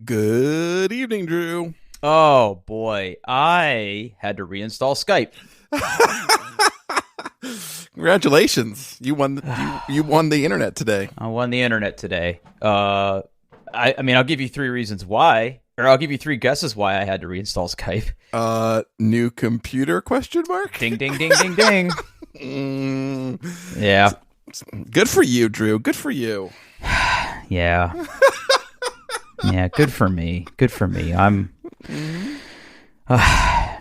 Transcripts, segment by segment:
Good evening, Drew. Oh boy, I had to reinstall Skype. Congratulations. You won the internet today. I won the internet today. I mean, I'll give you three reasons why, or I'll give you three guesses why I had to reinstall Skype. New computer question mark? Ding ding ding ding ding. Yeah. Good for you, Drew. Good for you. Yeah. Yeah, good for me. Good for me. Man. I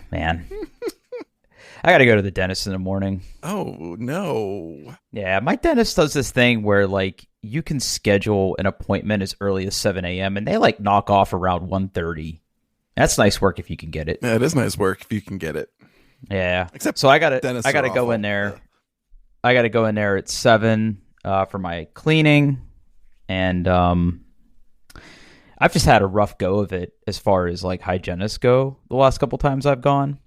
got to go to the dentist in the morning. Oh, no. Yeah, my dentist does this thing where, like, you can schedule an appointment as early as 7 a.m. and they, like, knock off around 1:30. That's nice work if you can get it. Yeah, it is nice work if you can get it. Yeah. Except so I got to go awful. in there. I got to go in there at 7 for my cleaning. And I've just had a rough go of it as far as, like, hygienists go the last couple times I've gone.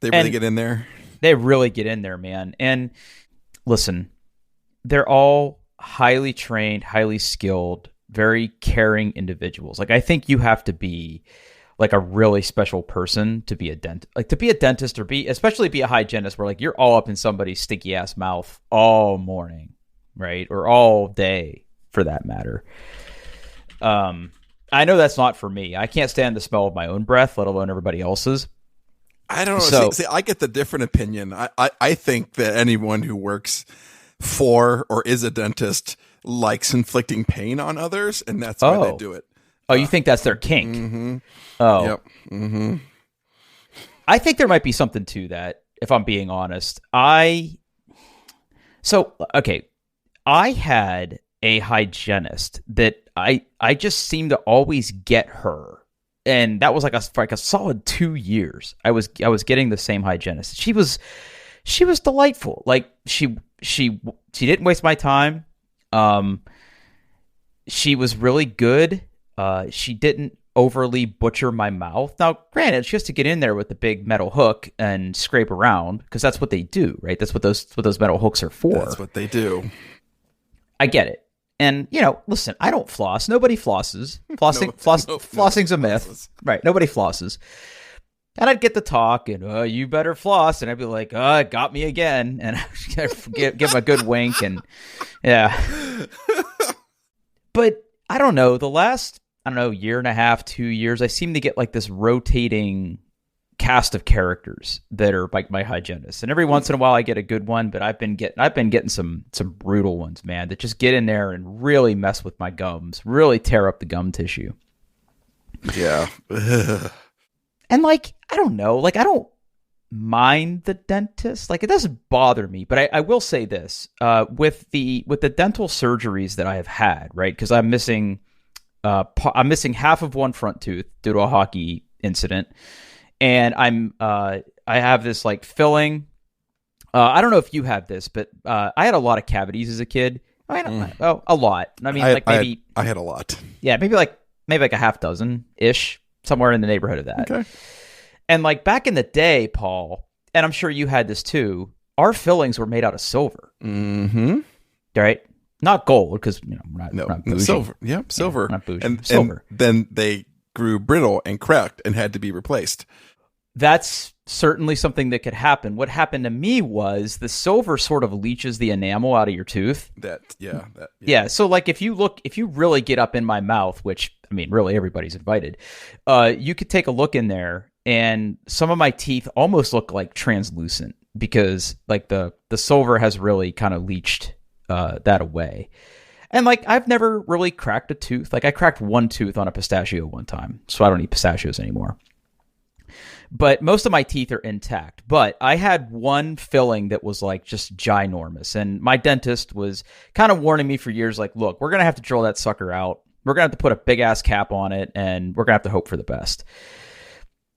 They really get in there. They really get in there, man. And listen, they're all highly trained, highly skilled, very caring individuals. Like, I think you have to be like a really special person to be a dentist, like to be a dentist, or especially be a hygienist where, like, you're all up in somebody's stinky ass mouth all morning, right? Or all day for that matter. I know that's not for me. I can't stand the smell of my own breath, let alone everybody else's. I don't know. So, see, I get the different opinion. I think that anyone who works for or is a dentist likes inflicting pain on others, and that's why they do it. Oh, you think that's their kink? Mm-hmm. Oh. Yep. Mm-hmm. I think there might be something to that, if I'm being honest. Okay, I had a hygienist that I just seemed to always get her. And that was like a solid 2 years. I was getting the same hygienist. She was delightful. Like she didn't waste my time. She was really good. She didn't overly butcher my mouth. Now, granted, she has to get in there with the big metal hook and scrape around because that's what they do, right? That's what those metal hooks are for. That's what they do. I get it. And, listen, I don't floss. Nobody flosses. Flossing's a myth. Flosses. Right. Nobody flosses. And I'd get the talk and, you better floss. And I'd be like, it got me again. And I'd give him a good wink. And yeah. But I don't know. The last, year and a half, 2 years, I seem to get like this rotating cast of characters that are like my hygienists, and every once in a while I get a good one, but I've been getting some brutal ones, man, that just get in there and really mess with my gums, really tear up the gum tissue. Yeah. And like, I don't know, like I don't mind the dentist, like it doesn't bother me, but I will say this, with the dental surgeries that I have had, right? Because I'm missing half of one front tooth due to a hockey incident. And I have this like filling. I don't know if you have this, but I had a lot of cavities as a kid. A lot. I mean, I had a lot. Yeah, maybe like a half dozen ish, somewhere in the neighborhood of that. Okay. And like back in the day, Paul, and I'm sure you had this too. Our fillings were made out of silver. Mm-hmm. Right. Not gold, because we're not bougie. Silver. Yeah, silver. Yeah, not bougie. And silver. And then they grew brittle and cracked and had to be replaced. That's certainly something that could happen. What happened to me was the silver sort of leaches the enamel out of your tooth. Yeah. So like if you really get up in my mouth, which I mean, really everybody's invited, you could take a look in there, and some of my teeth almost look like translucent because like the silver has really kind of leached that away. And like I've never really cracked a tooth. Like I cracked one tooth on a pistachio one time, so I don't eat pistachios anymore. But most of my teeth are intact. But I had one filling that was like just ginormous. And my dentist was kind of warning me for years, like, look, we're going to have to drill that sucker out. We're going to have to put a big ass cap on it, and we're going to have to hope for the best.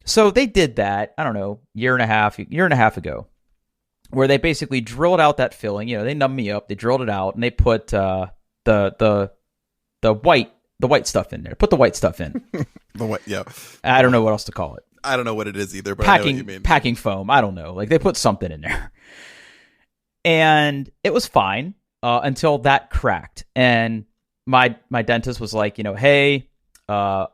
So they did that, I don't know, year and a half ago, where they basically drilled out that filling. They numbed me up, they drilled it out, and they put the white stuff in there. Put the white stuff in. The white, yeah. I don't know what else to call it. I don't know what it is either, but I know what you mean. Packing foam. I don't know. Like they put something in there, and it was fine until that cracked. And my dentist was like, hey,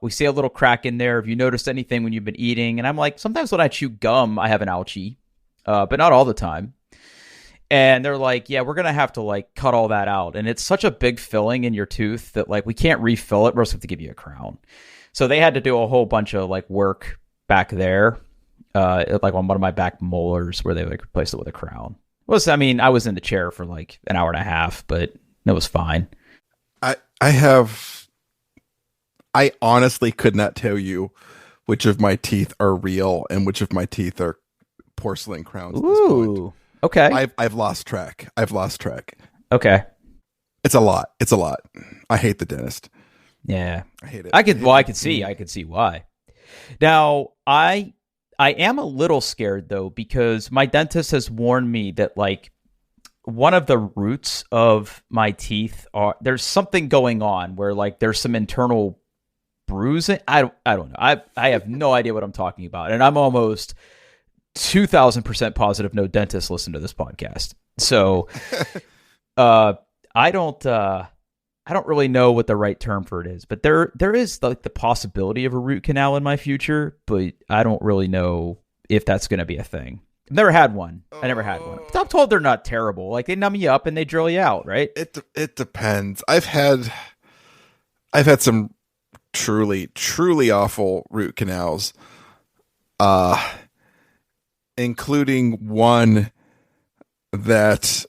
We see a little crack in there. Have you noticed anything when you've been eating? And I'm like, sometimes when I chew gum, I have an ouchie, but not all the time. And they're like, yeah, we're going to have to like cut all that out. And it's such a big filling in your tooth that like we can't refill it. We're just going to give you a crown. So they had to do a whole bunch of like work back there, like on one of my back molars where they like replaced it with a crown. I mean, I was in the chair for like an hour and a half, but it was fine. I honestly could not tell you which of my teeth are real and which of my teeth are porcelain crowns. At this point. Okay. I've lost track. Okay. It's a lot. I hate the dentist. Yeah. I hate it. I could see why. Now, I am a little scared though, because my dentist has warned me that like one of the roots of my teeth there's something going on where like there's some internal bruising. I don't know. I have no idea what I'm talking about. And I'm almost 2,000% positive no dentists listen to this podcast. So I don't really know what the right term for it is, but there is like the possibility of a root canal in my future, but I don't really know if that's going to be a thing. I've never had one. I never had one. But I'm told they're not terrible. Like they numb you up and they drill you out, right? It depends. I've had some truly awful root canals, including one that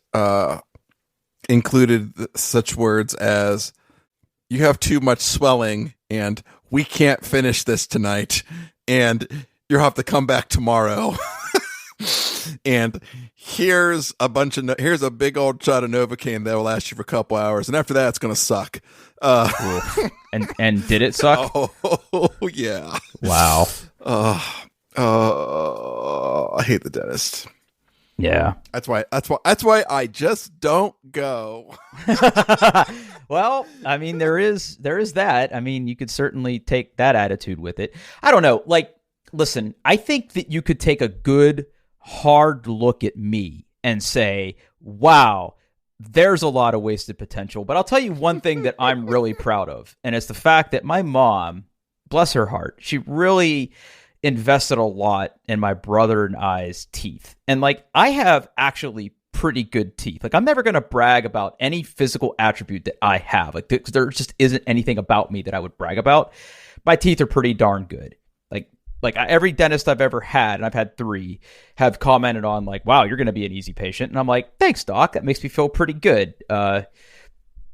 included such words as "you have too much swelling" and "we can't finish this tonight" and "you'll have to come back tomorrow." And here's a big old shot of Novocaine that will last you for a couple hours, and after that it's gonna suck. And did it suck? Oh yeah. Wow. I hate the dentist. Yeah. That's why I just don't go. Well, I mean, there is that. I mean, you could certainly take that attitude with it. I don't know. Like, listen, I think that you could take a good hard look at me and say, wow, there's a lot of wasted potential. But I'll tell you one thing that I'm really proud of, and it's the fact that my mom, bless her heart, she really invested a lot in my brother and I's teeth. And like, I have actually pretty good teeth. Like, I'm never going to brag about any physical attribute that I have. Like, there just isn't anything about me that I would brag about. My teeth are pretty darn good. Like every dentist I've ever had, and I've had 3, have commented on like, wow, you're going to be an easy patient. And I'm like, thanks, doc. That makes me feel pretty good.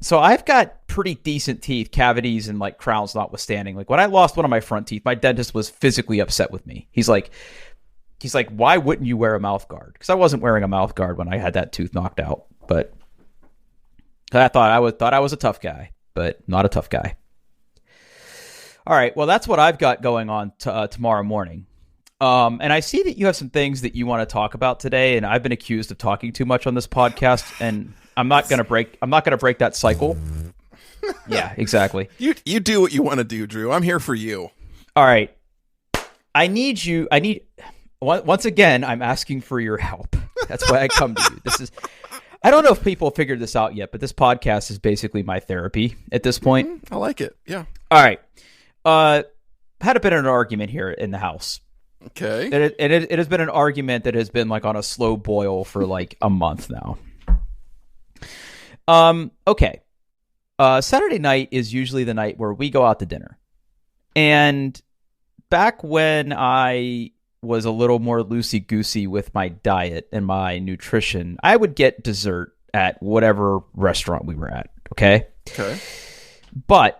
So I've got pretty decent teeth, cavities and like crowns notwithstanding. Like when I lost one of my front teeth, my dentist was physically upset with me. He's like, why wouldn't you wear a mouth guard? Because I wasn't wearing a mouth guard when I had that tooth knocked out. But I thought I was a tough guy, but not a tough guy. All right, well, that's what I've got going on tomorrow morning. And I see that you have some things that you want to talk about today, and I've been accused of talking too much on this podcast, and I'm not going to break that cycle. Yeah, exactly. You do what you want to do, Drew. I'm here for you. All right. Once again, I'm asking for your help. That's why I come to you. I don't know if people have figured this out yet, but this podcast is basically my therapy at this point. I like it. Yeah. All right. Had a bit of an argument here in the house. Okay. It has been an argument that has been like on a slow boil for like a month now. Okay. Saturday night is usually the night where we go out to dinner. And back when I was a little more loosey-goosey with my diet and my nutrition, I would get dessert at whatever restaurant we were at. Okay. But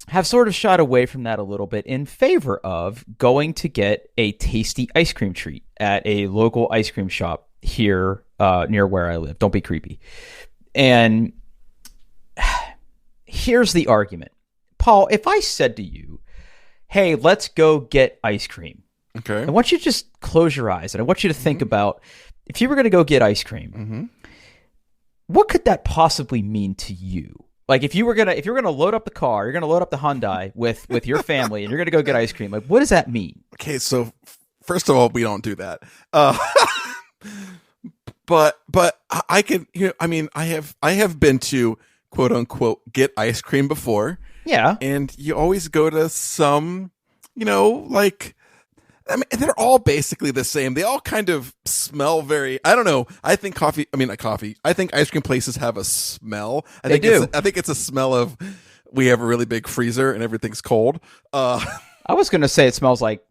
have sort of shot away from that a little bit in favor of going to get a tasty ice cream treat at a local ice cream shop here near where I live. Don't be creepy. And here's the argument. Paul, if I said to you, hey, let's go get ice cream. Okay. I want you to just close your eyes and I want you to think about if you were going to go get ice cream, what could that possibly mean to you? Like if you're gonna load up the car, you're gonna load up the Hyundai with your family, and you're gonna go get ice cream. Like, what does that mean? Okay, so first of all, we don't do that. But I can, I mean, I have been to quote unquote get ice cream before. Yeah. And you always go to some, like, I mean, they're all basically the same. They all kind of smell very, I don't know. I think I think ice cream places have a smell. I think it's a smell of, we have a really big freezer and everything's cold. I was going to say it smells like,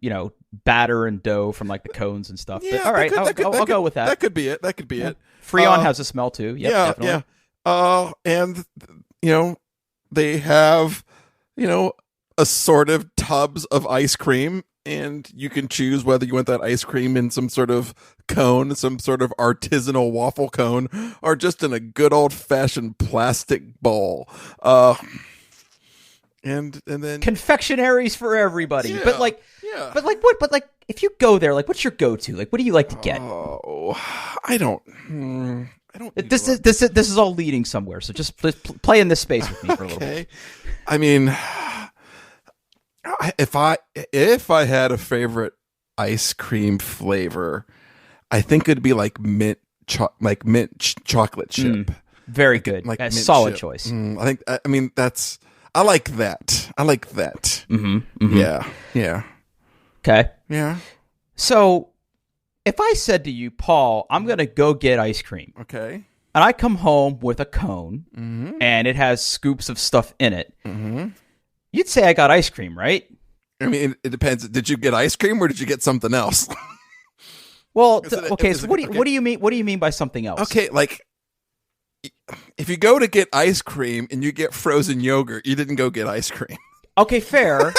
batter and dough from like the cones and stuff. Yeah, but, all right, I'll go with that. That could be it. Freon has a smell too. Yep, yeah, definitely. yeah. And they have, assorted tubs of ice cream, and you can choose whether you want that ice cream in some sort of cone, some sort of artisanal waffle cone, or just in a good old fashioned plastic bowl. And then confectionaries for everybody. Yeah, but like if you go there, like what's your go-to? Like what do you like to get? Oh, I don't. This is all leading somewhere. So just play in this space with me for a little bit. I mean, if I had a favorite ice cream flavor, I think it'd be like mint chocolate chip. Very good. Like a solid chip. Choice. I like that. Mm-hmm. Yeah. Okay. Yeah. So if I said to you, Paul, I'm going to go get ice cream. Okay. And I come home with a cone and it has scoops of stuff in it. Mm-hmm. You'd say I got ice cream, right? I mean, it depends. Did you get ice cream or did you get something else? Well, okay. So what do you mean? What do you mean by something else? Okay, like if you go to get ice cream and you get frozen yogurt, you didn't go get ice cream. Okay, fair.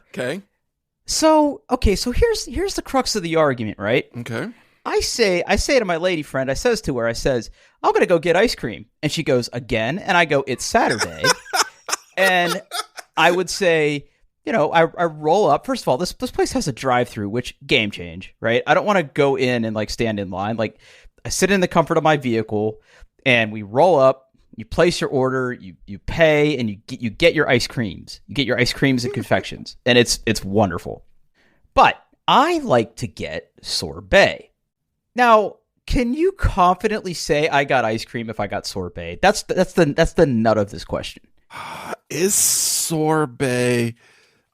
Okay. So here's the crux of the argument, right? Okay. I say to my lady friend, I says to her, I'm going to go get ice cream. And she goes, again? And I go, it's Saturday. And I would say, I roll up. First of all, this place has a drive-through, which game change, right? I don't want to go in and like stand in line. Like I sit in the comfort of my vehicle and we roll up, you place your order, you pay, and you get your ice creams. You get your ice creams and confections. And it's wonderful. But I like to get sorbet. Now, can you confidently say I got ice cream if I got sorbet? That's the nut of this question. Is sorbet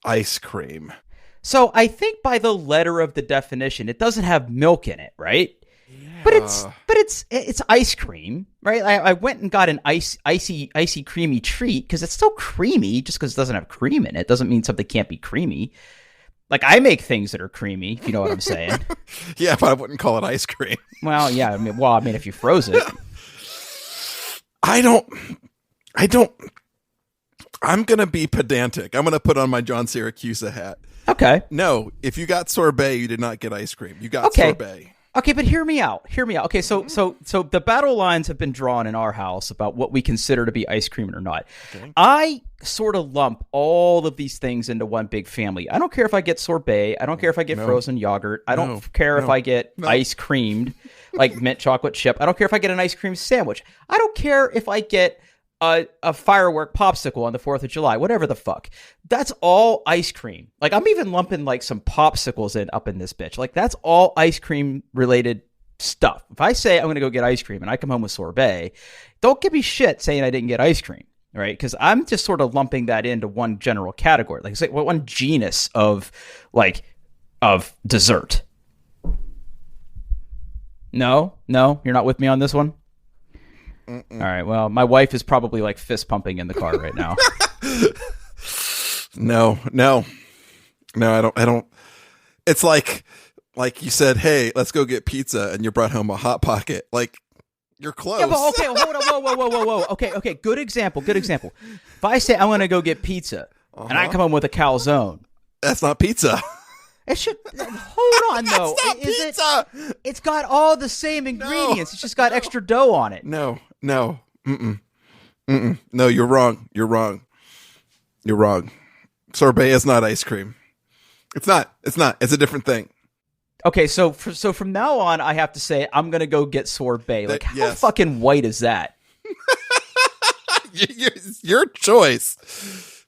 ice cream? So I think by the letter of the definition, it doesn't have milk in it, right? Yeah. But it's ice cream, right? I went and got an icy creamy treat because it's still creamy. Just because it doesn't have cream in it doesn't mean something can't be creamy. Like I make things that are creamy, if you know what I'm saying. Yeah, but I wouldn't call it ice cream. Well, yeah. I mean, if you froze it. I don't. I'm going to be pedantic. I'm going to put on my John Siracusa hat. Okay. No, if you got sorbet, you did not get ice cream. You got sorbet. Okay, but hear me out. Okay, so the battle lines have been drawn in our house about what we consider to be ice cream or not. Okay. I sort of lump all of these things into one big family. I don't care if I get sorbet. I don't care if I get frozen yogurt. I don't care if I get ice creamed, like mint chocolate chip. I don't care if I get an ice cream sandwich. I don't care if I get a firework popsicle on the 4th of July, whatever the fuck. That's all ice cream. Like I'm even lumping like some popsicles up in this bitch. Like that's all ice cream related stuff. If I say I'm going to go get ice cream and I come home with sorbet, don't give me shit saying I didn't get ice cream, right? Because I'm just sort of lumping that into one general category. Like it's like one genus of dessert. No, you're not with me on this one? Mm-mm. All right. Well, my wife is probably like fist pumping in the car right now. No, I don't. It's like you said, hey, let's go get pizza, and you brought home a Hot Pocket. Like you're close. Yeah, but okay, hold on, whoa. Okay. Good example. If I say I'm going to go get pizza, and I come home with a calzone, that's not pizza. It should. Hold on, though. It's not pizza. It's got all the same ingredients. It's just got extra dough on it. No. No, you're wrong. Sorbet is not ice cream. It's not. It's a different thing. Okay, so from now on, I have to say I'm gonna go get sorbet. Like, how fucking white is that? Your choice.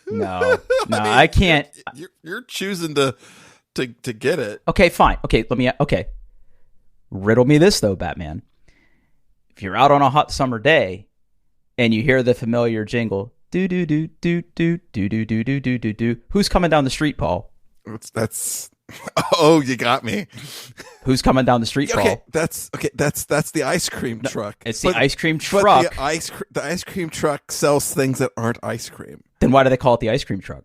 No, I can't. You're choosing to get it. Okay, fine. Okay, riddle me this though, Batman. If you're out on a hot summer day and you hear the familiar jingle, Do do do do do do do do do do do do. Who's coming down the street, Paul? That's oh, you got me. Who's coming down the street, Paul? That's the ice cream truck. It's the ice cream truck. The ice cream truck sells things that aren't ice cream. Then why do they call it the ice cream truck?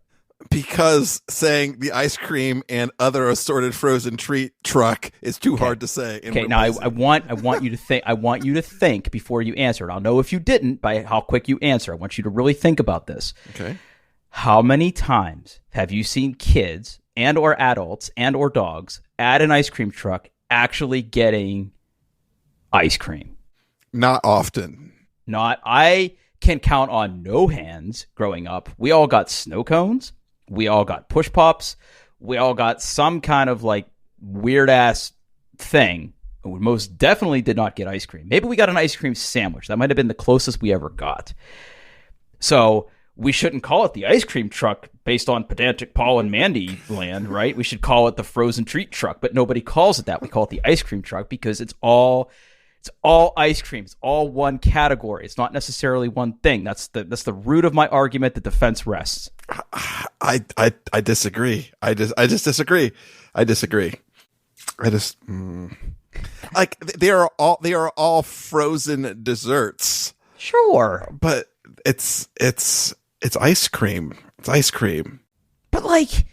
Because saying the ice cream and other assorted frozen treat truck is too hard to say. Okay, now I want you to think. I want you to think before you answer. I'll know if you didn't by how quick you answer. I want you to really think about this. Okay. How many times have you seen kids and or adults and or dogs at an ice cream truck actually getting ice cream? Not often. I can count on no hands growing up. We all got snow cones. We all got push pops. We all got some kind of like weird ass thing. We most definitely did not get ice cream. Maybe we got an ice cream sandwich. That might have been the closest we ever got. So we shouldn't call it the ice cream truck based on pedantic Paul and Mandy land, right? We should call it the frozen treat truck, but nobody calls it that. We call it the ice cream truck because it's all ice cream. It's all one category. It's not necessarily one thing. That's the root of my argument. The defense rests. I disagree. I just disagree. Like they are all frozen desserts. Sure, but it's ice cream. It's ice cream. But like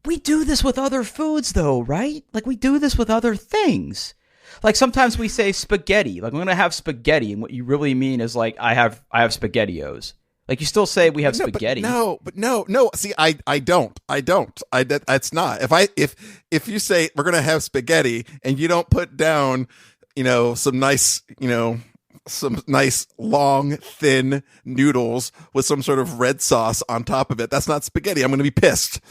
we do this with other foods though, right? Like we do this with other things. Like sometimes we say spaghetti. Like I'm going to have spaghetti, and what you really mean is like I have SpaghettiOs. Like you still say we have spaghetti. But no. See, I don't. That's not. If you say we're going to have spaghetti and you don't put down, some nice long thin noodles with some sort of red sauce on top of it, that's not spaghetti. I'm going to be pissed.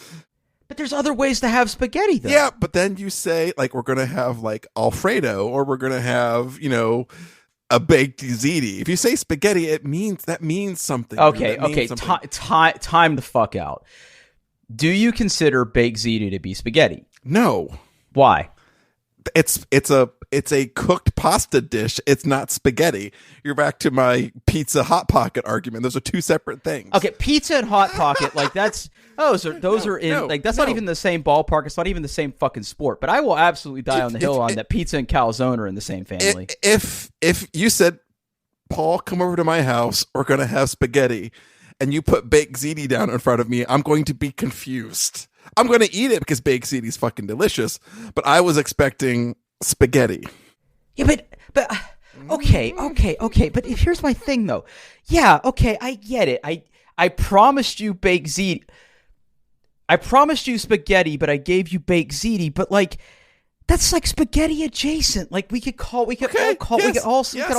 But there's other ways to have spaghetti, though. Yeah, but then you say, like, we're going to have, like, Alfredo, or we're going to have, a baked ziti. If you say spaghetti, that means something. Okay. Time the fuck out. Do you consider baked ziti to be spaghetti? No. Why? It's a cooked pasta dish. It's not spaghetti. You're back to my pizza Hot Pocket argument. Those are two separate things. Okay, pizza and Hot Pocket, like that's not even the same ballpark. It's not even the same fucking sport. But I will absolutely die on the hill on that pizza and calzone are in the same family. If you said, Paul, come over to my house, we're gonna have spaghetti, and you put baked ziti down in front of me, I'm going to be confused. I'm going to eat it because baked ziti is fucking delicious, but I was expecting spaghetti. Yeah, but okay. But here's my thing, though. Yeah, okay, I get it. I promised you baked ziti. I promised you spaghetti, but I gave you baked ziti. But like, that's like spaghetti adjacent. Like we could all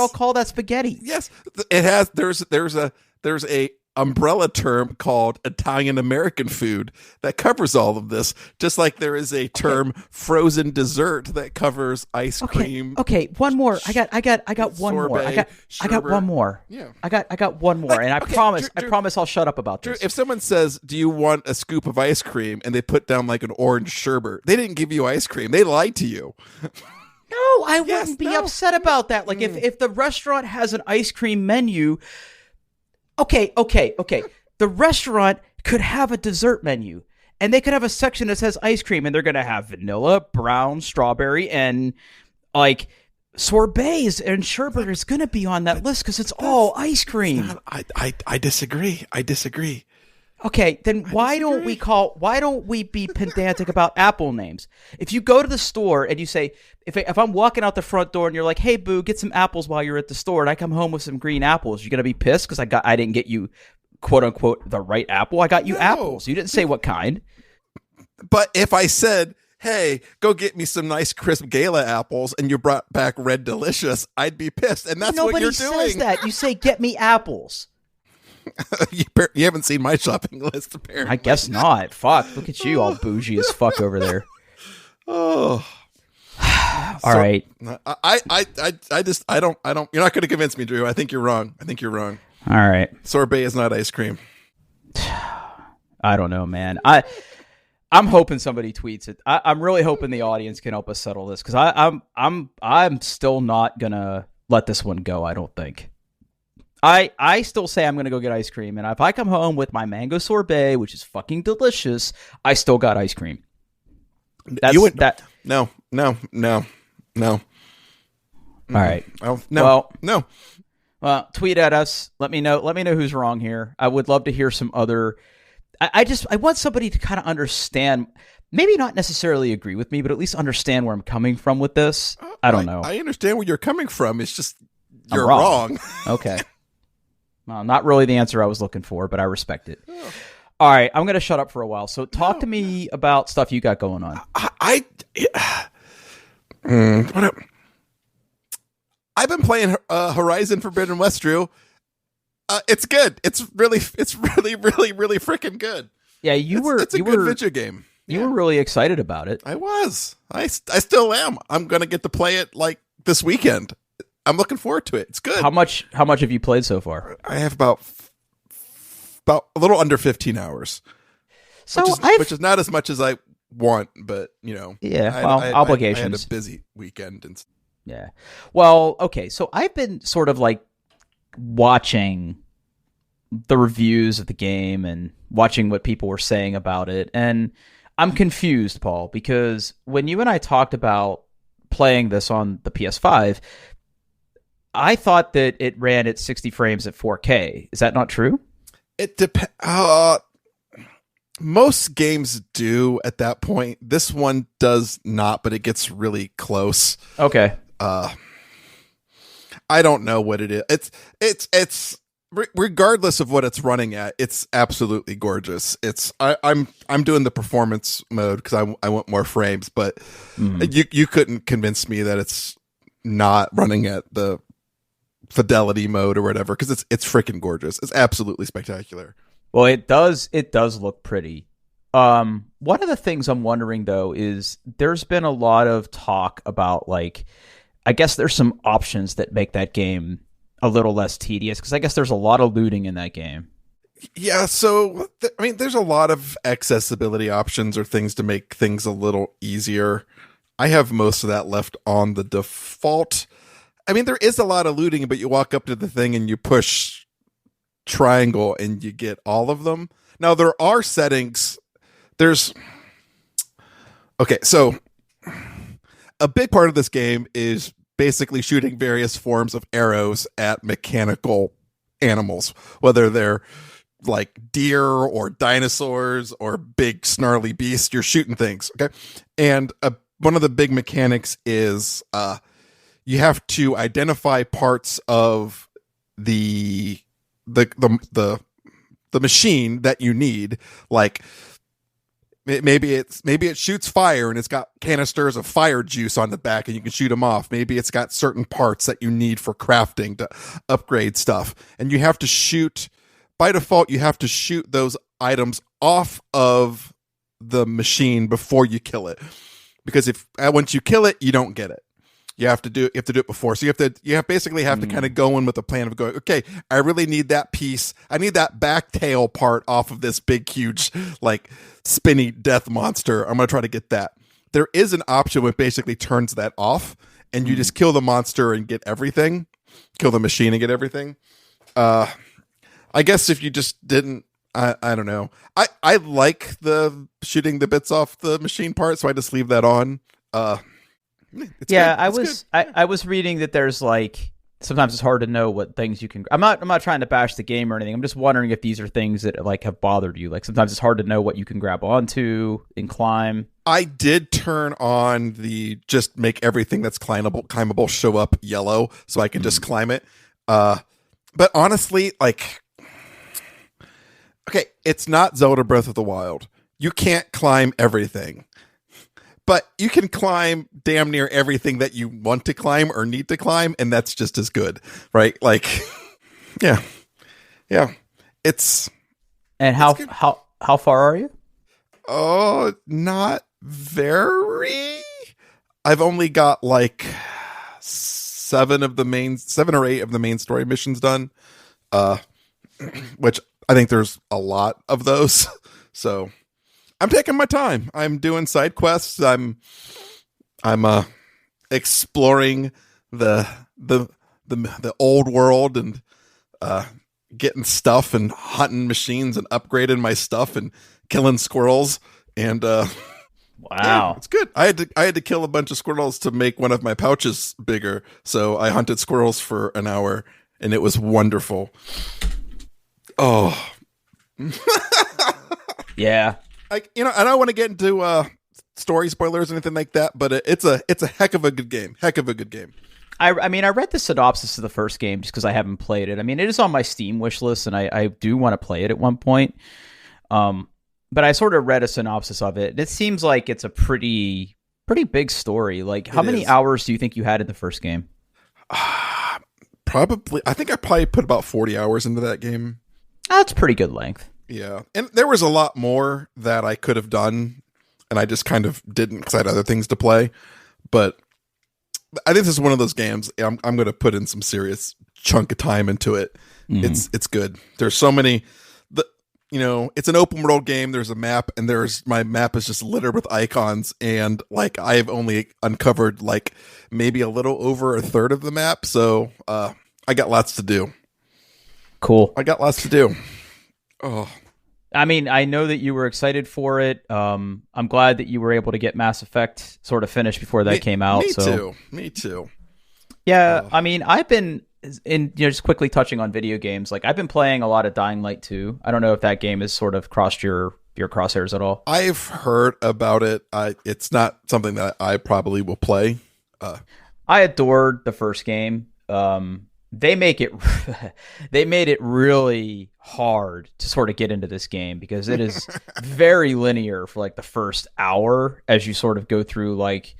call that spaghetti. Yes, it has. There's a umbrella term called Italian American food that covers all of this, just like there is a term frozen dessert that covers ice cream. Okay, one more. I got one sorbet, more. I got one more. Yeah. I got one more, and I promise I'll shut up about this. If someone says, "Do you want a scoop of ice cream?" and they put down like an orange sherbet, they didn't give you ice cream. They lied to you. No, I wouldn't be upset about that. Like if the restaurant has an ice cream menu. Okay. The restaurant could have a dessert menu, and they could have a section that says ice cream, and they're going to have vanilla, brown, strawberry, and like sorbets and sherbet is going to be on that list because it's all ice cream. I disagree. Okay, then why don't we be pedantic about Apple names? If you go to the store and you say, if I'm walking out the front door and you're like, hey, boo, get some apples while you're at the store, and I come home with some green apples, you're going to be pissed because I didn't get you, quote unquote, the right apple? I got you apples. You didn't say what kind. But if I said, hey, go get me some nice crisp Gala apples, and you brought back Red Delicious, I'd be pissed. And that's what you're doing. Nobody says that. You say, get me apples. You haven't seen my shopping list, apparently. I guess not. Fuck. Look at you, all bougie as fuck over there. Oh. All right. I don't. You're not going to convince me, Drew. I think you're wrong. All right. Sorbet is not ice cream. I don't know, man. I'm hoping somebody tweets it. I'm really hoping the audience can help us settle this because I'm still not gonna let this one go. I don't think. I still say I'm going to go get ice cream. And if I come home with my mango sorbet, which is fucking delicious, I still got ice cream. No. All right. No. Well, tweet at us. Let me know who's wrong here. I would love to hear some other. I want somebody to kind of understand. Maybe not necessarily agree with me, but at least understand where I'm coming from with this. I don't know. I understand where you're coming from. It's just you're wrong. Okay. Well, not really the answer I was looking for, but I respect it. Oh. All right, I'm going to shut up for a while. So talk to me about stuff you got going on. I've been playing Horizon Forbidden West, Drew. It's good. It's really freaking good. Yeah, it's a good video game. You were really excited about it. I was. I still am. I'm going to get to play it like this weekend. I'm looking forward to it. It's good. How much have you played so far? I have about a little under 15 hours. So which is not as much as I want, but obligations. I had a busy weekend and yeah. Well, okay. So I've been sort of like watching the reviews of the game and watching what people were saying about it, and I'm confused, Paul, because when you and I talked about playing this on the PS5, I thought that it ran at 60 frames at 4K. Is that not true? It depends. Most games do at that point. This one does not, but it gets really close. Okay. I don't know what it is. It's regardless of what it's running at, it's absolutely gorgeous. I'm doing the performance mode because I want more frames, but you couldn't convince me that it's not running at the fidelity mode or whatever, because it's freaking gorgeous. It's absolutely spectacular. Well, it does look pretty. One of the things I'm wondering though is there's been a lot of talk about, like, I guess there's some options that make that game a little less tedious, because I guess there's a lot of looting in that game. Yeah, so there's a lot of accessibility options or things to make things a little easier. I have most of that left on the default. There is a lot of looting, but you walk up to the thing and you push triangle and you get all of them. Now, there are settings. So a big part of this game is basically shooting various forms of arrows at mechanical animals, whether they're like deer or dinosaurs or big snarly beasts. You're shooting things, okay? And one of the big mechanics is you have to identify parts of the machine that you need. Like maybe it shoots fire and it's got canisters of fire juice on the back and you can shoot them off. Maybe it's got certain parts that you need for crafting to upgrade stuff, and you have to shoot. By default, you have to shoot those items off of the machine before you kill it, because once you kill it, you don't get it. You have to do it before. So you basically have to kind of go in with a plan of going, okay, I really need that piece. I need that back tail part off of this big, huge, like spinny death monster. I'm going to try to get that. There is an option which basically turns that off, and you just kill the monster and get everything. Kill the machine and get everything. I guess if you just didn't, I don't know. I like the shooting the bits off the machine part, so I just leave that on. I was reading that there's like sometimes it's hard to know what things you can. I'm not trying to bash the game or anything. I'm just wondering if these are things that like have bothered you. Like sometimes it's hard to know what you can grab onto and climb. I did turn on the just make everything that's climbable show up yellow, so I can just climb it. But honestly, like, okay, it's not Zelda Breath of the Wild. You can't climb everything. But you can climb damn near everything that you want to climb or need to climb, and that's just as good, right? Like, yeah. And how far are you? Oh, not very. I've only got like 7 or 8 of the main story missions done, which I think there's a lot of those. So I'm taking my time. I'm doing side quests. I'm exploring the old world and getting stuff and hunting machines and upgrading my stuff and killing squirrels. And wow, yeah, it's good. I had to kill a bunch of squirrels to make one of my pouches bigger. So I hunted squirrels for an hour, and it was wonderful. Oh, yeah. I don't want to get into story spoilers or anything like that, but it's a heck of a good game. Heck of a good game. I mean, I read the synopsis of the first game just because I haven't played it. I mean, it is on my Steam wish list, and I do want to play it at one point. But I sort of read a synopsis of it, and it seems like it's a pretty big story. Like, how many hours do you think you had in the first game? Probably. I think I probably put about 40 hours into that game. That's pretty good length. Yeah, and there was a lot more that I could have done, and I just kind of didn't because I had other things to play. But I think this is one of those games I'm going to put in some serious chunk of time into it. Mm-hmm. It's good. There's so many. It's an open world game. There's a map, and my map is just littered with icons, and like I've only uncovered like maybe a little over a third of the map. So I got lots to do. Cool. I got lots to do. Oh, I mean, I know that you were excited for it. I'm glad that you were able to get Mass Effect sort of finished before that came out. Me too. Yeah, I mean, I've been just quickly touching on video games. Like, I've been playing a lot of Dying Light 2. I don't know if that game has sort of crossed your crosshairs at all. I've heard about it. It's not something that I probably will play. I adored the first game. They made it really hard to sort of get into this game because it is very linear for like the first hour as you sort of go through. Like,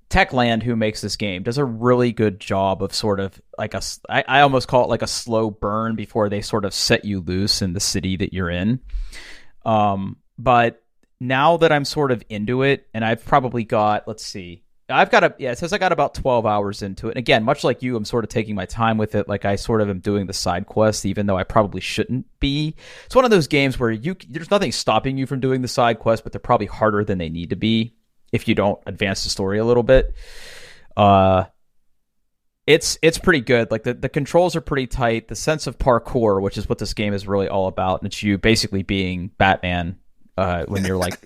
Techland, who makes this game, does a really good job of sort of like I almost call it like a slow burn before they sort of set you loose in the city that you're in. But now that I'm sort of into it, and I've probably got, let's see, it says I got about 12 hours into it. And again, much like you, I'm sort of taking my time with it. Like, I sort of am doing the side quests, even though I probably shouldn't be. It's one of those games where there's nothing stopping you from doing the side quests, but they're probably harder than they need to be if you don't advance the story a little bit. It's pretty good. Like, the controls are pretty tight. The sense of parkour, which is what this game is really all about, and it's you basically being Batman when you're like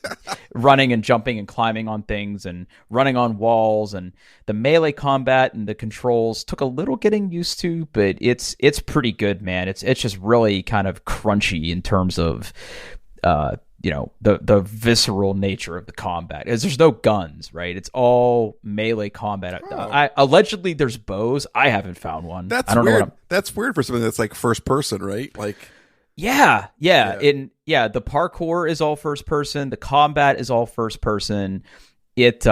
running and jumping and climbing on things and running on walls, and the melee combat and the controls took a little getting used to, but it's pretty good, man. It's just really kind of crunchy in terms of the visceral nature of the combat. There's no guns, right? It's all melee combat. Allegedly there's bows. I haven't found one. That's weird. That's weird for something that's like first person, right? Like, yeah. The parkour is all first person. The combat is all first person. It's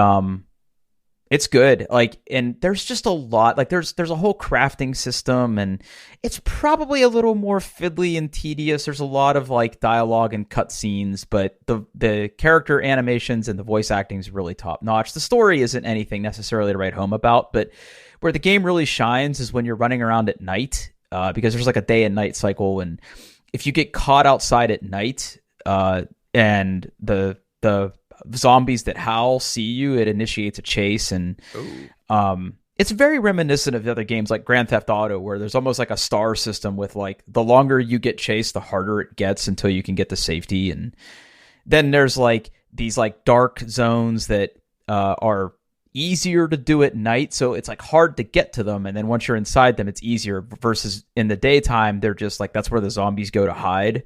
good. Like, and there's just a lot. Like, there's a whole crafting system, and it's probably a little more fiddly and tedious. There's a lot of like dialogue and cutscenes, but the character animations and the voice acting is really top notch. The story isn't anything necessarily to write home about, but where the game really shines is when you're running around at night, because there's like a day and night cycle, and if you get caught outside at night, and the zombies that howl see you, it initiates a chase, and it's very reminiscent of the other games like Grand Theft Auto, where there's almost like a star system with like the longer you get chased, the harder it gets until you can get to safety. And then there's like these like dark zones that are easier to do at night, so it's like hard to get to them, and then once you're inside them it's easier, versus in the daytime they're just like, that's where the zombies go to hide.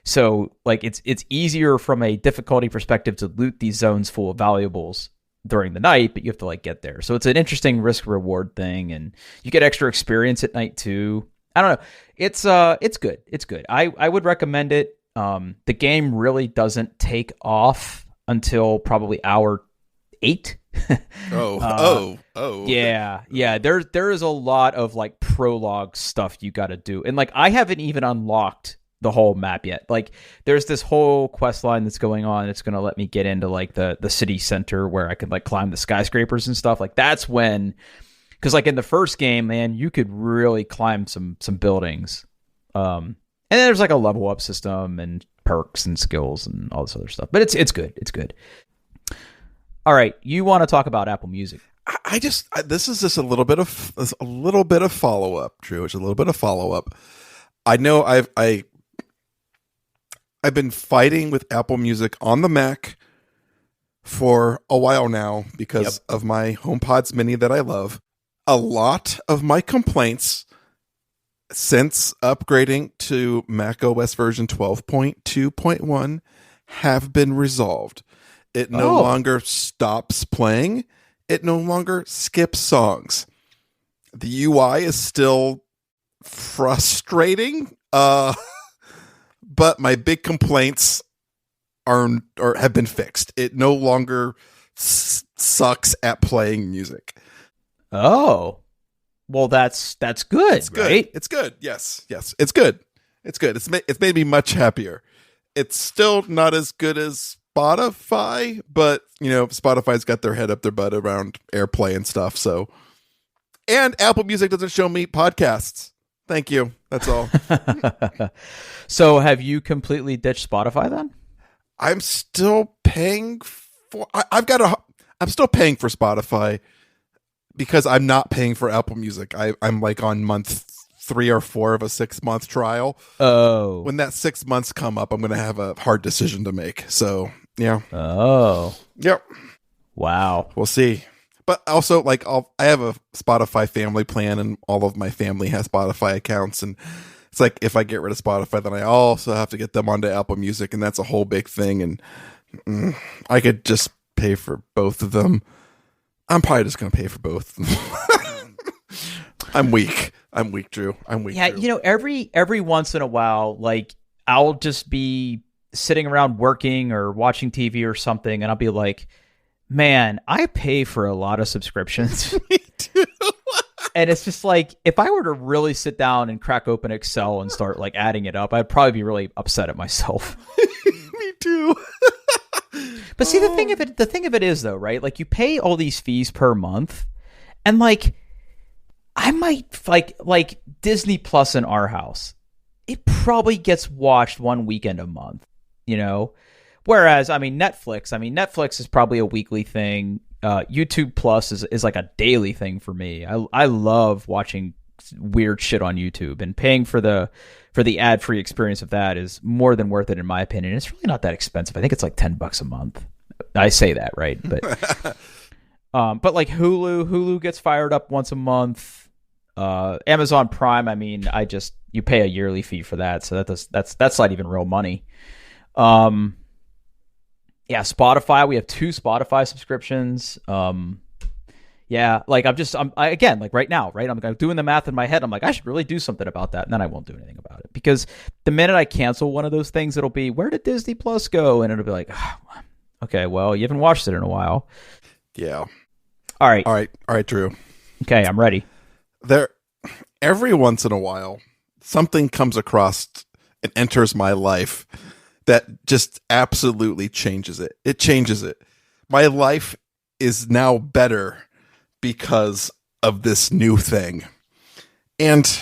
So like it's easier from a difficulty perspective to loot these zones full of valuables during the night, but you have to like get there. So it's an interesting risk reward thing, and you get extra experience at night too. I don't know. It's good. It's good. I would recommend it. The game really doesn't take off until probably hour 8. Yeah. There is a lot of like prologue stuff you got to do, and like I haven't even unlocked the whole map yet. Like, there's this whole quest line that's going on. It's going to let me get into like the city center where I can like climb the skyscrapers and stuff. Like, that's when, because like in the first game, man, you could really climb some buildings. And then there's like a level up system and perks and skills and all this other stuff. But it's good. It's good. All right, you want to talk about Apple Music? This is just a little bit of follow up, Drew. It's a little bit of follow up. I know I've been fighting with Apple Music on the Mac for a while now because of my HomePods Mini that I love. A lot of my complaints since upgrading to macOS version 12.2.1 have been resolved. It no longer stops playing. It no longer skips songs. The UI is still frustrating, but my big complaints have been fixed. It no longer sucks at playing music. Oh, well, that's good. It's good. Right? It's good. Yes, it's good. It's good. It's made me much happier. It's still not as good as Spotify, but Spotify's got their head up their butt around AirPlay and stuff. So, and Apple Music doesn't show me podcasts. Thank you. That's all. So, have you completely ditched Spotify then? I'm still paying for. I'm still paying for Spotify because I'm not paying for Apple Music. I'm like on month 3 or 4 of a 6-month trial. Oh, when that 6 months come up, I'm going to have a hard decision to make. So, yeah. Oh, yep. Wow. We'll see. But also, like, I have a Spotify family plan, and all of my family has Spotify accounts, and it's like if I get rid of Spotify, then I also have to get them onto Apple Music, and that's a whole big thing. And I could just pay for both of them. I'm probably just going to pay for both. I'm weak, Drew. I'm weak. Yeah, Drew. Every once in a while, like I'll just be sitting around working or watching TV or something, and I'll be like, man, I pay for a lot of subscriptions. Me too. And it's just like, if I were to really sit down and crack open Excel and start like adding it up, I'd probably be really upset at myself. Me too. But see, the thing of it is though, right? Like you pay all these fees per month, and like I might like Disney Plus in our house. It probably gets watched one weekend a month, Whereas, Netflix is probably a weekly thing. YouTube Plus is like a daily thing for me. I love watching weird shit on YouTube, and paying for the ad-free experience of that is more than worth it in my opinion. It's really not that expensive. I think it's like $10 a month. I say that, right? But but like Hulu gets fired up once a month. Amazon Prime, you pay a yearly fee for that, so that's not even real money. Yeah, Spotify, we have 2 Spotify subscriptions. Yeah, like I'm right now, right? I'm doing the math in my head. I'm like, I should really do something about that. And then I won't do anything about it, because the minute I cancel one of those things, it'll be, where did Disney Plus go? And it'll be like, oh, okay, well, you haven't watched it in a while. Yeah. All right, Drew. Okay, I'm ready. Every once in a while, something comes across and enters my life that just absolutely changes it. It changes it. My life is now better because of this new thing. And,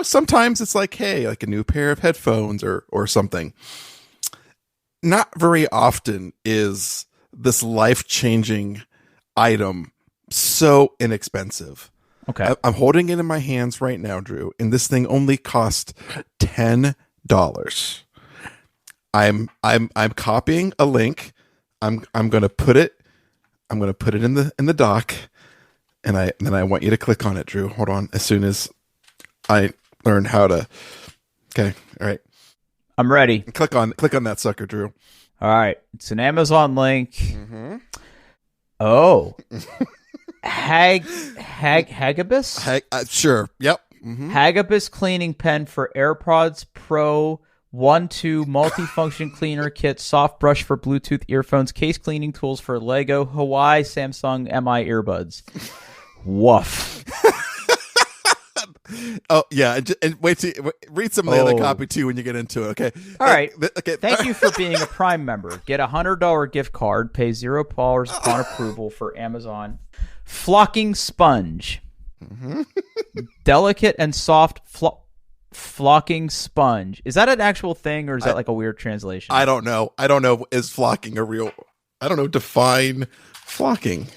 sometimes it's like, hey, like a new pair of headphones or something. Not very often is this life-changing item so inexpensive. Okay. I'm holding it in my hands right now, Drew, and this thing only cost $10. I'm copying a link. I'm going to put it in the doc, and then I want you to click on it, Drew. Hold on. As soon as I learn how to. Okay. All right. I'm ready. Click on that sucker, Drew. All right. It's an Amazon link. Mm-hmm. Oh. Hagibis? Sure. Yep. Mm-hmm. Hagibis cleaning pen for AirPods Pro 1-2 multifunction cleaner kit, soft brush for Bluetooth earphones, case cleaning tools for Lego, Hawaii, Samsung MI earbuds. Woof. Oh yeah, and wait to read some of the other copy too when you get into it. Okay. All right. Okay. Thank you for being a Prime member. Get a $100 gift card. Pay $0 upon approval for Amazon. Flocking sponge. Mm-hmm. Delicate and soft flocking sponge. Is that an actual thing, or is that like a weird translation? I don't know. Is flocking a real? I don't know. Define flocking.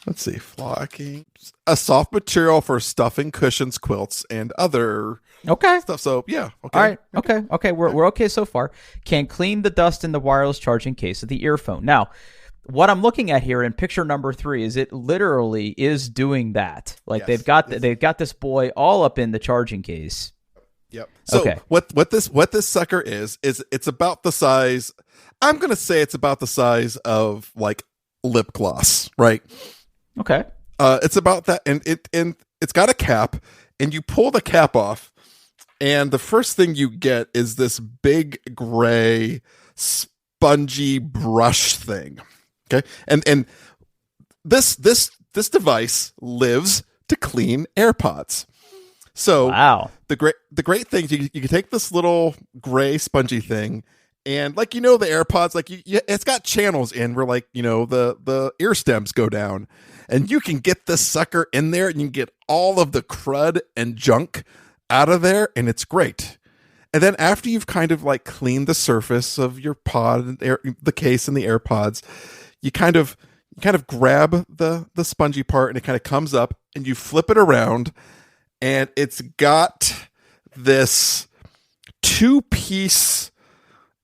Let's see, flocking, a soft material for stuffing cushions, quilts, and other stuff. So yeah, okay. All right, okay. We're okay so far. Can clean the dust in the wireless charging case of the earphone. Now, what I'm looking at here in picture number 3 is it literally is doing that. Like they've got this boy all up in the charging case. Yep. So what this sucker is it's about the size. I'm gonna say it's about the size of like lip gloss, right? Okay. It's about that, and it's got a cap, and you pull the cap off, and the first thing you get is this big gray spongy brush thing. Okay, and this device lives to clean AirPods. So wow, the great thing is you can take this little gray spongy thing. And like, the AirPods, like it's got channels in where like, the ear stems go down, and you can get this sucker in there and you can get all of the crud and junk out of there. And it's great. And then after you've kind of like cleaned the surface of your pod, the case and the AirPods, you kind of grab the spongy part, and it kind of comes up, and you flip it around, and it's got this 2-piece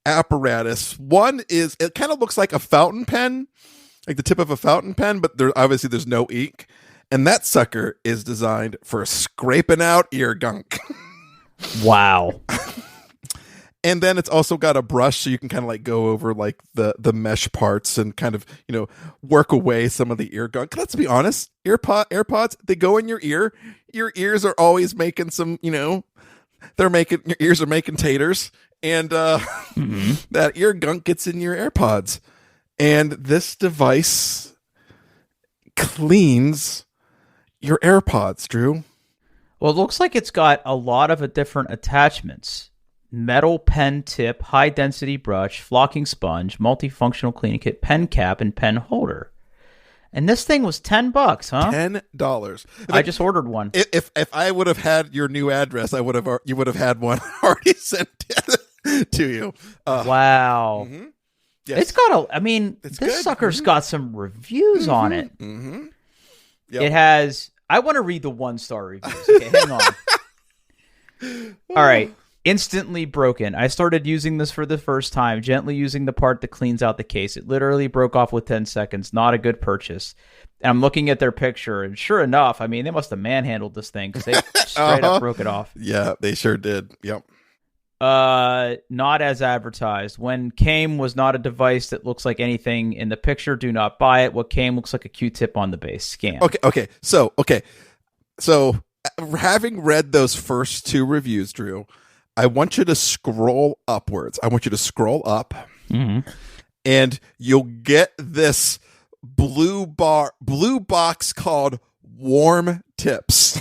apparatus. One is, it kind of looks like a fountain pen, like the tip of a fountain pen, but there's no ink, and that sucker is designed for scraping out ear gunk. Wow. And then it's also got a brush, so you can kind of like go over like the mesh parts and kind of work away some of the ear gunk. Let's be honest, AirPods, they go in your ear. Your ears are always making some, your ears are making taters. And that ear gunk gets in your AirPods. And this device cleans your AirPods, Drew. Well, it looks like it's got a lot of different attachments. Metal pen tip, high-density brush, flocking sponge, multifunctional cleaning kit, pen cap, and pen holder. And this thing was $10, huh? $10. I just ordered one. If I would have had your new address, you would have had one already sent to you. Wow. Mm-hmm. Yes. It's got this good. sucker's got some reviews on it. Mm-hmm. Yep. It has, I want to read the 1-star reviews. Okay, hang on. All right. Instantly broken. I started using this for the first time, gently using the part that cleans out the case. It literally broke off with 10 seconds. Not a good purchase. And I'm looking at their picture, and sure enough, they must have manhandled this thing because they straight up broke it off. Yeah, they sure did. Yep. Not as advertised. When came was not a device that looks like anything in the picture. Do not buy it. What came looks like a Q-tip on the base. Scam. Okay. So having read those first 2 reviews, Drew, I want you to scroll upwards. I want you to scroll up, and you'll get this blue box called Warm Tips.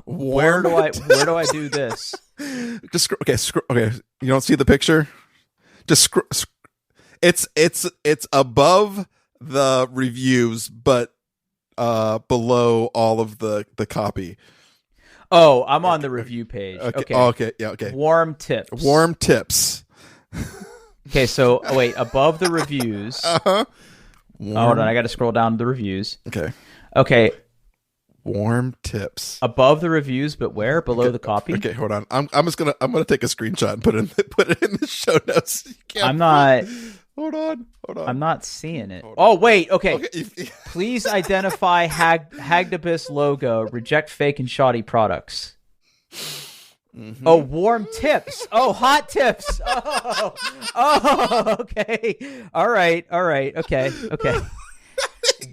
Where do I do this? Just okay. You don't see the picture? Just it's above the reviews, but below all of the copy. Oh, I'm on the review page. Okay. Oh, okay. Yeah. Okay. Warm tips. Okay. So wait, above the reviews. Uh-huh. Hold on, I got to scroll down to the reviews. Okay. Warm tips. Above the reviews, but where? Below the copy? Okay, hold on. I'm gonna take a screenshot and put it in the show notes. I'm not. Hold on. I'm not seeing it. Oh wait. Okay. Please identify Hagdabis logo. Reject fake and shoddy products. Mm-hmm. Oh, warm tips. Oh, hot tips. Oh. Okay. All right. Okay.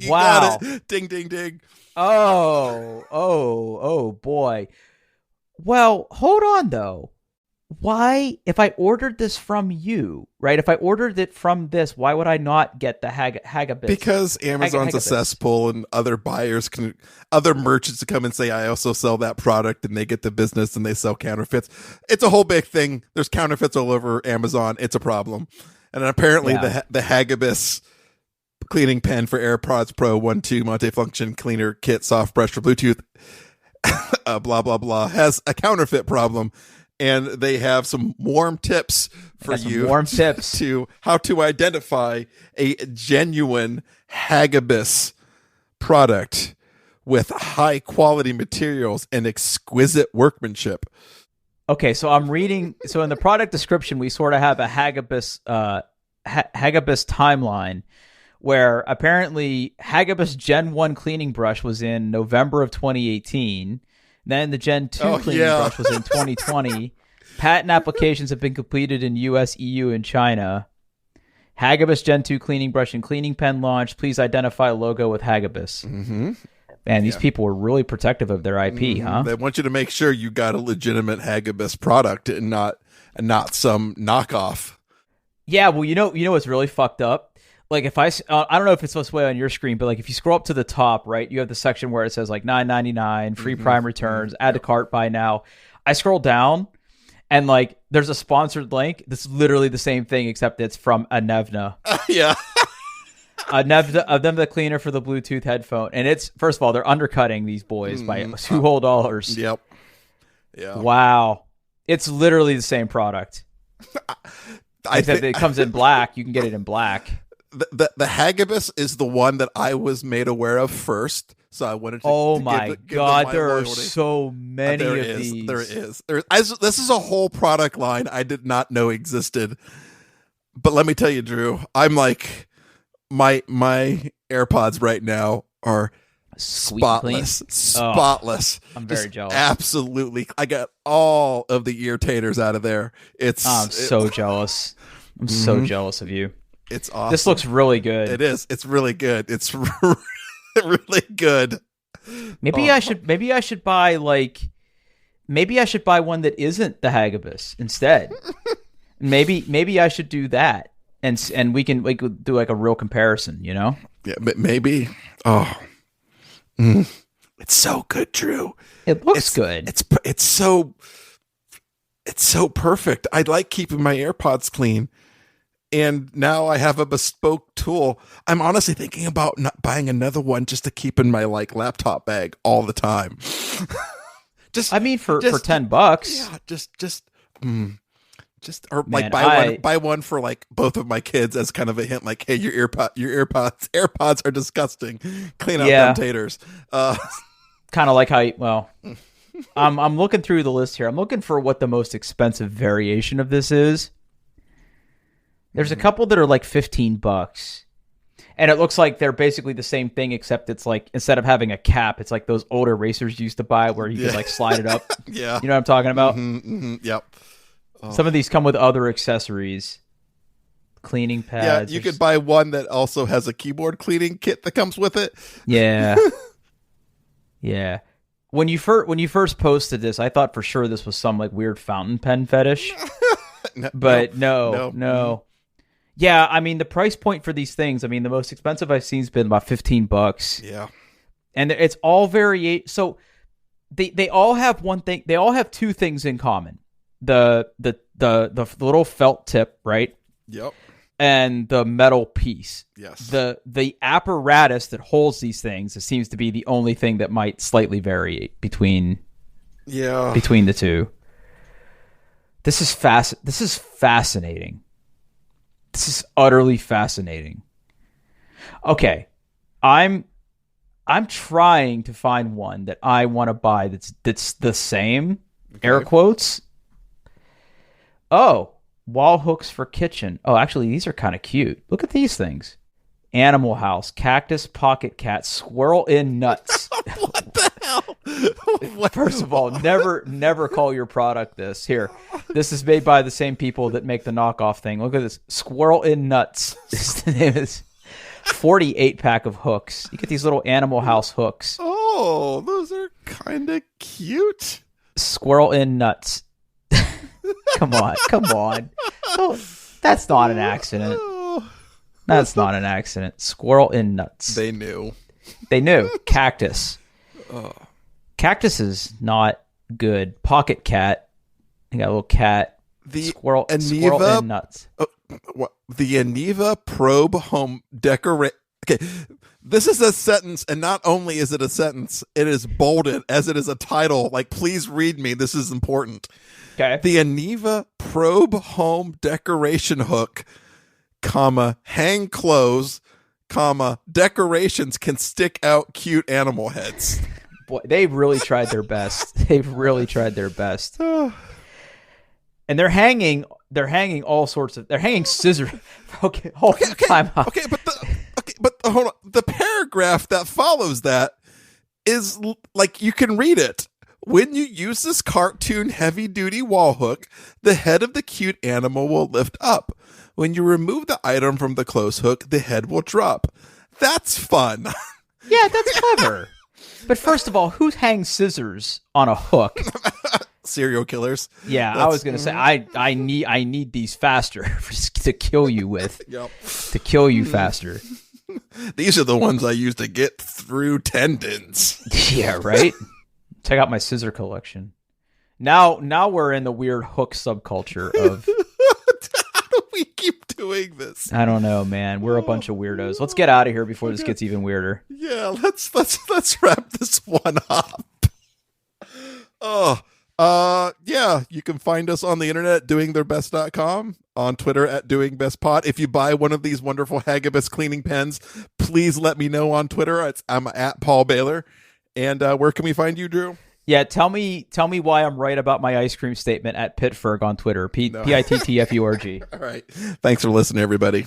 Wow. Got it. Ding, ding, ding. Oh, boy. Well, hold on, though. Why, if I ordered this from you, right? If I ordered it from this, why would I not get the Hagabis? Because Amazon's a cesspool, and other merchants come and say, I also sell that product, and they get the business and they sell counterfeits. It's a whole big thing. There's counterfeits all over Amazon. It's a problem. And apparently the Hagabis cleaning pen for AirPods Pro 1.2 multifunction cleaner kit soft brush for Bluetooth blah blah blah has a counterfeit problem, and they have some warm tips for you warm tips to how to identify a genuine Hagibis product with high quality materials and exquisite workmanship. Okay, so I'm reading. So in the product description, we sort of have a Hagibis timeline, where apparently Hagibis Gen 1 cleaning brush was in November of 2018. Then the Gen 2 cleaning brush was in 2020. Patent applications have been completed in US, EU, and China. Hagibis Gen 2 cleaning brush and cleaning pen launched. Please identify logo with Hagibis. Mm-hmm. Man, these people were really protective of their IP, huh? They want you to make sure you got a legitimate Hagibis product and not some knockoff. Yeah, well, you know what's really fucked up? Like if I don't know if it's this way on your screen, but like if you scroll up to the top, right, you have the section where it says like $9.99, free Prime returns, add to cart, buy now. I scroll down and like there's a sponsored link that's literally the same thing except it's from Anevna. Yeah. Anevna cleaner for the Bluetooth headphone. And it's, first of all, they're undercutting these boys by $2 whole. Yep. Yeah. Wow. It's literally the same product. Except it comes in black. You can get it in black. The Hagibis is the one that I was made aware of first, so I wanted to. Give God, there are so many of these. There is. This is a whole product line I did not know existed. But let me tell you, Drew, I'm like my AirPods right now are spotless. I'm very jealous. Absolutely, I got all of the irritators out of there. I'm so jealous. I'm so jealous of you. It's awesome. This looks really good. It is. It's really good. It's really good. Maybe I should buy maybe I should buy one that isn't the Hagibis instead. maybe I should do that, and we can do like a real comparison. You know? Yeah, maybe. Oh, it's so good, Drew. It looks good. It's so perfect. I like keeping my AirPods clean. And now I have a bespoke tool. I'm honestly thinking about not buying another one just to keep in my like laptop bag all the time. for $10. Yeah, buy one for like both of my kids as kind of a hint, like, hey, your AirPods are disgusting. Clean out them taters. Kind of like how I'm looking through the list here. I'm looking for what the most expensive variation of this is. There's a couple that are like $15, and it looks like they're basically the same thing, except it's like instead of having a cap, it's like those old erasers used to buy where you could like slide it up. Yeah, you know what I'm talking about? Yep. Oh. Some of these come with other accessories, cleaning pads. Yeah, you could buy one that also has a keyboard cleaning kit that comes with it. Yeah, yeah. When you first posted this, I thought for sure this was some like weird fountain pen fetish. No. Yeah, I mean, the price point for these things, I mean, the most expensive I've seen has been about $15. Yeah. And it's all so they all have one thing, they all have two things in common. The little felt tip, right? Yep. And the metal piece. Yes. The apparatus that holds these things, it seems to be the only thing that might slightly vary between the two. This is fascinating. This is utterly fascinating. Okay, I'm trying to find one that I want to buy that's the same. Okay. Air quotes. Oh, wall hooks for kitchen. Oh, actually, these are kind of cute. Look at these things. Animal House, cactus, pocket cat, squirrel in nuts. What the hell? First of all, never call your product this. Here, this is made by the same people that make the knockoff thing. Look at this, squirrel in nuts. The name is 48-pack of hooks. You get these little Animal House hooks. Oh, those are kind of cute. Squirrel in nuts. Come on. Oh, that's not an accident. That's not an accident. Squirrel in nuts. They knew. Cactus. Oh. Cactus is not good. Pocket cat. You got a little cat. Squirrel in nuts. The Aneva Probe Home Decorate. Okay, this is a sentence, and not only is it a sentence, it is bolded as it is a title. Like, please read me. This is important. Okay. The Aneva Probe Home Decoration Hook, hang clothes, decorations can stick out cute animal heads. Boy, they've really tried their best. They've really tried their best. And they're hanging all sorts of. They're hanging scissors. Okay. Time out. But hold on. The paragraph that follows that is like, you can read it. When you use this cartoon heavy-duty wall hook, the head of the cute animal will lift up. When you remove the item from the clothes hook, the head will drop. That's fun. Yeah, that's clever. But first of all, who hangs scissors on a hook? Serial killers. Yeah, I was gonna say I need these faster to kill you with. Yep. To kill you faster. These are the ones I use to get through tendons. Yeah, right. Check out my scissor collection. Now we're in the weird hook subculture of. How do we keep doing this? I don't know, man. We're a bunch of weirdos. Let's get out of here before this gets even weirder. Yeah, let's wrap this one up. Yeah, you can find us on the internet, doingtheirbest.com, on Twitter at doingbestpod. If you buy one of these wonderful Hagibis cleaning pens, please let me know on Twitter. I'm at Paul Baylor. And where can we find you, Drew? Yeah, tell me why I'm right about my ice cream statement at Pitferg on Twitter. Pittfurg. All right. Thanks for listening, everybody.